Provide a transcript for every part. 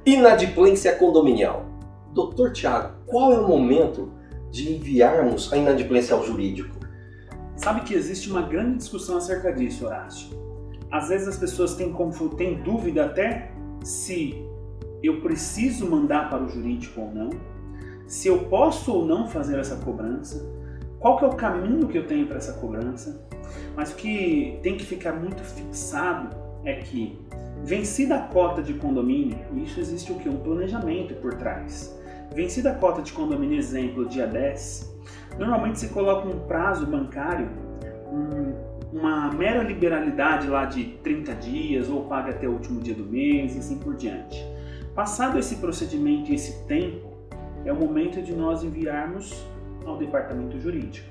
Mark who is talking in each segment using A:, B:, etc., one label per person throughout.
A: Inadimplência condominial. Dr. Tiago, qual é o momento de enviarmos a inadimplência ao jurídico?
B: Sabe que existe uma grande discussão acerca disso, Horácio. Às vezes as pessoas têm dúvida até se eu preciso mandar para o jurídico ou não, se eu posso ou não fazer essa cobrança, qual que é o caminho que eu tenho para essa cobrança. Mas o que tem que ficar muito fixado é que, vencida a cota de condomínio, isso existe o quê? Um planejamento por trás. Vencida a cota de condomínio, exemplo, dia 10, normalmente se coloca um prazo bancário, uma mera liberalidade lá de 30 dias ou paga até o último dia do mês e assim por diante. Passado esse procedimento e esse tempo, é o momento de nós enviarmos ao departamento jurídico.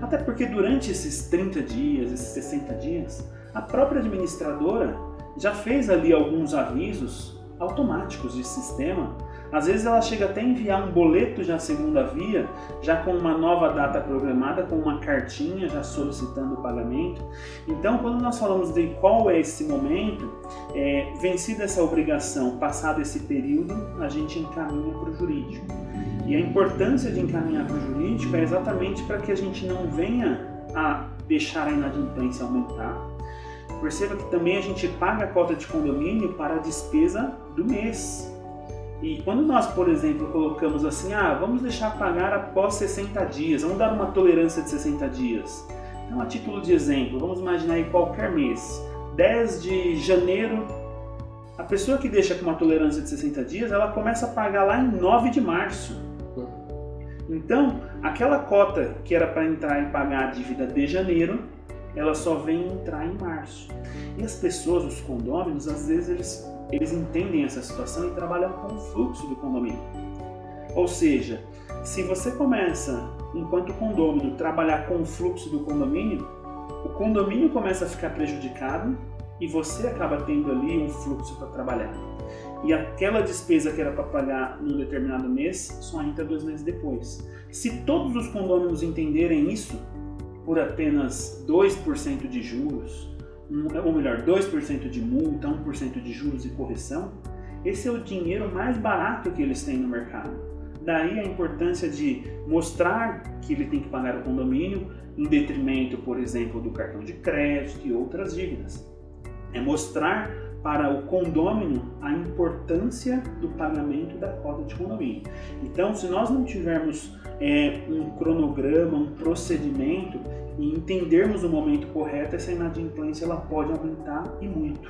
B: Até porque durante esses 30 dias, esses 60 dias, a própria administradora já fez ali alguns avisos automáticos de sistema. Às vezes ela chega até a enviar um boleto já segunda via, já com uma nova data programada, com uma cartinha já solicitando o pagamento. Então, quando nós falamos de qual é esse momento, vencida essa obrigação, passado esse período, a gente encaminha para o jurídico. E a importância de encaminhar para o jurídico é exatamente para que a gente não venha a deixar a inadimplência aumentar. Perceba que também a gente paga a cota de condomínio para a despesa do mês. E quando nós, por exemplo, colocamos assim, vamos deixar pagar após 60 dias, vamos dar uma tolerância de 60 dias. Então, a título de exemplo, vamos imaginar aí qualquer mês, 10 de janeiro, a pessoa que deixa com uma tolerância de 60 dias, ela começa a pagar lá em 9 de março. Então, aquela cota que era para entrar e pagar a dívida de janeiro, ela só vem entrar em março. E as pessoas, os condôminos, às vezes eles entendem essa situação e trabalham com o fluxo do condomínio. Ou seja, se você começa, enquanto condômino, trabalhar com o fluxo do condomínio, o condomínio começa a ficar prejudicado e você acaba tendo ali um fluxo para trabalhar. E aquela despesa que era para pagar num determinado mês só entra 2 meses depois. Se todos os condôminos entenderem isso, por apenas 2% de juros, ou melhor, 2% de multa, 1% de juros e correção, esse é o dinheiro mais barato que eles têm no mercado. Daí a importância de mostrar que ele tem que pagar o condomínio em detrimento, por exemplo, do cartão de crédito e outras dívidas. É mostrar para o condômino a importância do pagamento da cota de condomínio. Então, se nós não tivermos um cronograma, um procedimento e entendermos o momento correto, essa inadimplência ela pode aumentar e muito.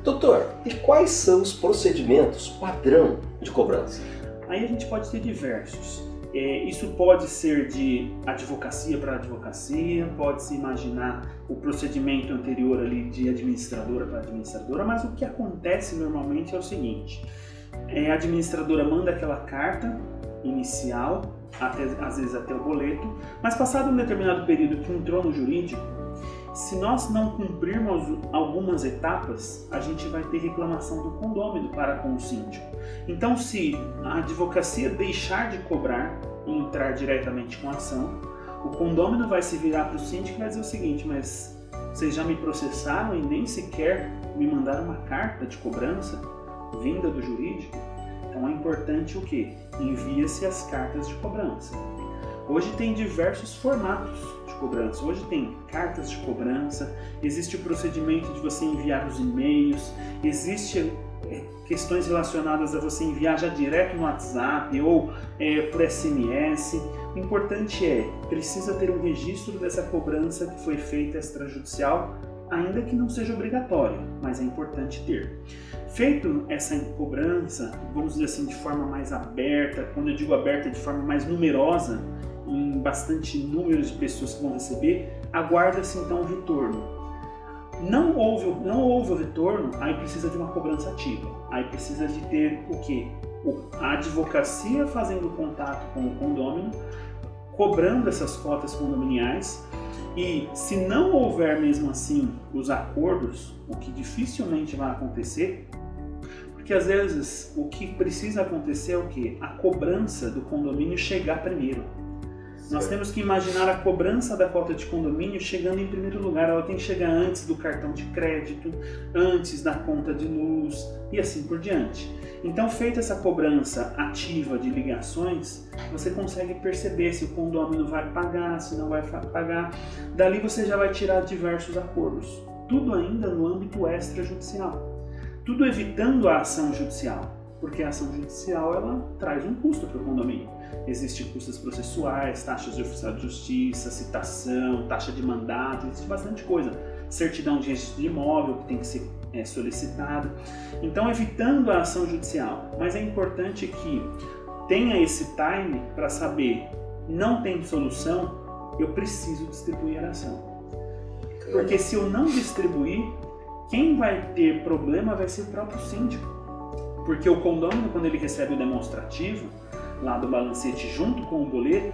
A: Doutor, e quais são os procedimentos padrão de cobrança?
B: Aí a gente pode ter diversos. Isso pode ser de advocacia para advocacia, pode-se imaginar o procedimento anterior ali de administradora para administradora, mas o que acontece normalmente é o seguinte: a administradora manda aquela carta inicial, às vezes até o boleto, mas passado um determinado período que entrou no jurídico, se nós não cumprirmos algumas etapas, a gente vai ter reclamação do condômino para com o síndico. Então, se a advocacia deixar de cobrar e entrar diretamente com a ação, o condômino vai se virar para o síndico e vai dizer o seguinte: mas vocês já me processaram e nem sequer me mandaram uma carta de cobrança vinda do jurídico? Então é importante o quê? Envia-se as cartas de cobrança. Hoje tem diversos formatos de cobrança. Hoje tem cartas de cobrança, existe o procedimento de você enviar os e-mails, existe questões relacionadas a você enviar já direto no WhatsApp ou por SMS. O importante precisa ter um registro dessa cobrança que foi feita extrajudicial, ainda que não seja obrigatório, mas é importante ter. Feito essa cobrança, vamos dizer assim, de forma mais aberta, quando eu digo aberta, de forma mais numerosa, em bastante número de pessoas que vão receber, aguarda-se então o retorno. Não houve o retorno, aí precisa de uma cobrança ativa. Aí precisa de ter o quê? A advocacia fazendo contato com o condômino, cobrando essas cotas condominiais, e se não houver mesmo assim os acordos, o que dificilmente vai acontecer, porque às vezes o que precisa acontecer é o quê? A cobrança do condomínio chegar primeiro. Nós temos que imaginar a cobrança da cota de condomínio chegando em primeiro lugar. Ela tem que chegar antes do cartão de crédito, antes da conta de luz e assim por diante. Então, feita essa cobrança ativa de ligações, você consegue perceber se o condômino vai pagar, se não vai pagar. Dali você já vai tirar diversos acordos. Tudo ainda no âmbito extrajudicial. Tudo evitando a ação judicial, porque a ação judicial ela traz um custo para o condomínio. Existem custos processuais, taxas de oficial de justiça, citação, taxa de mandato, existe bastante coisa. Certidão de registro de imóvel que tem que ser solicitado. Então, evitando a ação judicial. Mas é importante que tenha esse time para saber, não tem solução, eu preciso distribuir a ação. Porque se eu não distribuir, quem vai ter problema vai ser o próprio síndico. Porque o condômino, quando ele recebe o demonstrativo, lá do balancete junto com o boleto,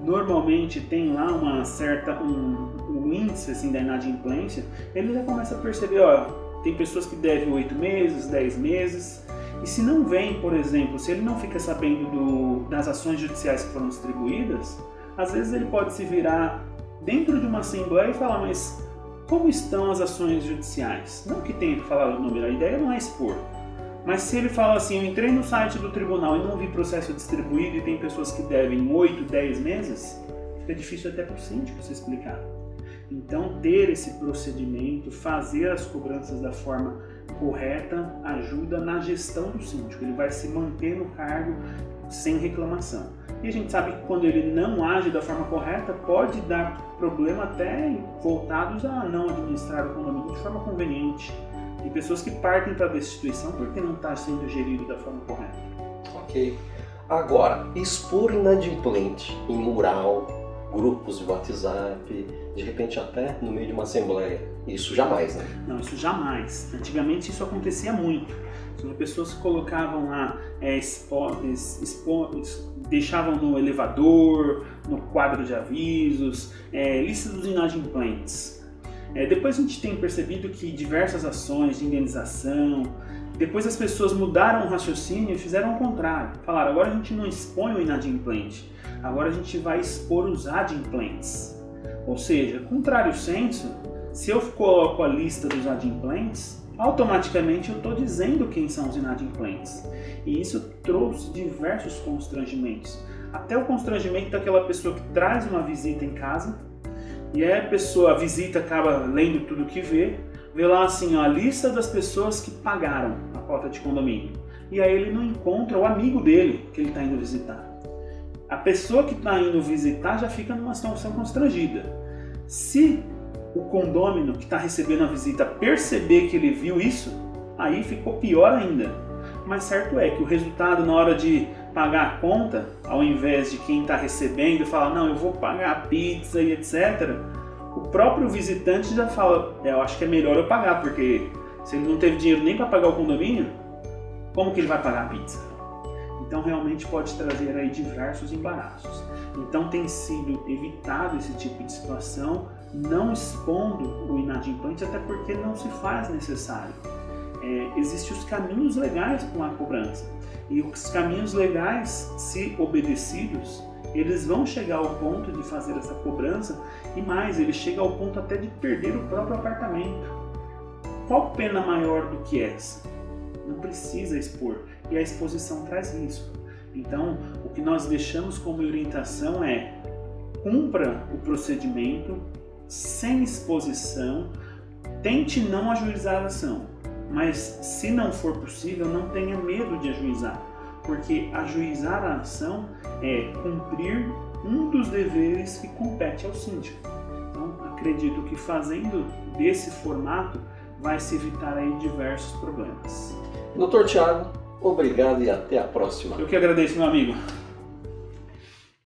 B: normalmente tem lá um índice assim, da inadimplência, ele já começa a perceber, tem pessoas que devem 8 meses, 10 meses, e se não vem, por exemplo, se ele não fica sabendo das ações judiciais que foram distribuídas, às vezes ele pode se virar dentro de uma assembleia e falar, mas como estão as ações judiciais? Não que tenha que falar o número, a ideia não é expor. Mas se ele fala assim, eu entrei no site do tribunal e não vi processo distribuído e tem pessoas que devem 8, 10 meses, fica difícil até para o síndico se explicar. Então, ter esse procedimento, fazer as cobranças da forma correta, ajuda na gestão do síndico. Ele vai se manter no cargo sem reclamação. E a gente sabe que quando ele não age da forma correta, pode dar problema até voltados a não administrar o condomínio de forma conveniente. Tem pessoas que partem para a destituição porque não está sendo gerido da forma correta.
A: Ok. Agora, expor inadimplente em mural, grupos de WhatsApp, de repente até no meio de uma assembleia, isso jamais, né?
B: Não, isso jamais. Antigamente isso acontecia muito. As pessoas colocavam lá, deixavam no elevador, no quadro de avisos, lista dos inadimplentes. Depois a gente tem percebido que diversas ações de indenização, depois as pessoas mudaram o raciocínio e fizeram o contrário. Falaram, agora a gente não expõe o inadimplente, agora a gente vai expor os adimplentes. Ou seja, contrário senso, se eu coloco a lista dos adimplentes, automaticamente eu estou dizendo quem são os inadimplentes. E isso trouxe diversos constrangimentos. Até o constrangimento daquela pessoa que traz uma visita em casa, e a visita acaba lendo tudo que vê lá assim, a lista das pessoas que pagaram a cota de condomínio. E aí ele não encontra o amigo dele que ele está indo visitar. A pessoa que está indo visitar já fica numa situação constrangida. Se o condômino que está recebendo a visita perceber que ele viu isso, aí ficou pior ainda. Mas certo é que o resultado na hora de pagar a conta, ao invés de quem está recebendo falar, não, eu vou pagar a pizza e etc., o próprio visitante já fala, eu acho que é melhor eu pagar, porque se ele não teve dinheiro nem para pagar o condomínio, como que ele vai pagar a pizza? Então realmente pode trazer aí diversos embaraços. Então tem sido evitado esse tipo de situação, não expondo o inadimplente, até porque não se faz necessário. Existem os caminhos legais para a cobrança. E os caminhos legais, se obedecidos, eles vão chegar ao ponto de fazer essa cobrança e mais, ele chega ao ponto até de perder o próprio apartamento. Qual pena maior do que essa? Não precisa expor. E a exposição traz risco. Então, o que nós deixamos como orientação é cumpra o procedimento sem exposição, tente não ajuizar a ação. Mas se não for possível, não tenha medo de ajuizar, porque ajuizar a ação é cumprir um dos deveres que compete ao síndico. Então, acredito que fazendo desse formato vai se evitar aí diversos problemas.
A: Dr. Thiago, obrigado e até a próxima.
B: Eu que agradeço, meu amigo.